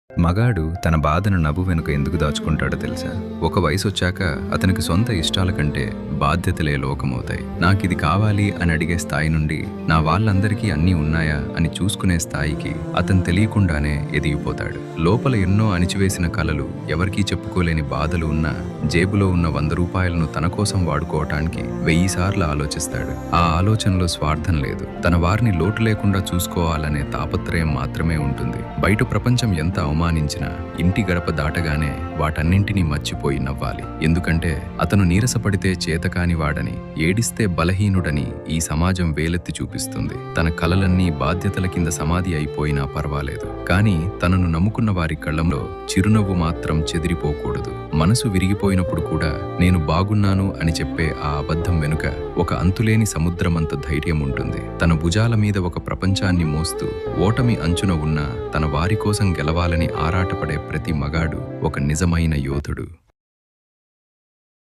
మగాడు తన బాధను నవ్వు వెనుక ఎందుకు దాచుకుంటాడో తెలుసా? ఒక వయసొచ్చాక అతనికి సొంత ఇష్టాల కంటే బాధ్యతలే లోకమవుతాయి. నాకిది కావాలి అని అడిగే స్థాయి నుండి నా వాళ్ళందరికీ అన్నీ ఉన్నాయా అని చూసుకునే స్థాయికి అతను తెలియకుండానే ఎదిగిపోతాడు. లోపల ఎన్నో అణిచివేసిన కలలు, ఎవరికీ చెప్పుకోలేని బాధలు ఉన్నా జేబులో ఉన్న 100 రూపాయలను తన కోసం వాడుకోవటానికి 1000 సార్లు ఆలోచిస్తాడు. ఆ ఆలోచనలో స్వార్థం లేదు. తన వారిని లోటు లేకుండా చూసుకోవాలనే తాపత్రయం మాత్రమే ఉంటుంది. బయట ప్రపంచం ఎంత అవమానించినా ఇంటి గడప దాటగానే వాటన్నింటినీ మర్చిపోయి నవ్వాలి. ఎందుకంటే అతను నీరసపడితే చేతకాని వాడని, ఏడిస్తే బలహీనుడని ఈ సమాజం వేలెత్తి చూపిస్తుంది. తన కలలన్నీ బాధ్యతల కింద సమాధి అయిపోయినా పర్వాలేదు, కానీ తనను నమ్ముకున్న వారి కళ్ళంలో చిరునవ్వు మాత్రం చెదిరిపోకూడదు. మనసు విరిగిపోయినప్పుడు కూడా నేను బాగున్నాను అని చెప్పే ఆ అబద్ధం వెనుక ఒక అంతులేని సముద్రమంత ధైర్యం ఉంటుంది. తన భుజాల మీద ఒక ప్రపంచాన్ని మోస్తూ ఓటమి అంచున ఉన్న తన వారి కోసం గెలవాలని ఆరాటపడే ప్రతి మగాడు ఒక నిజమైన యోధుడు.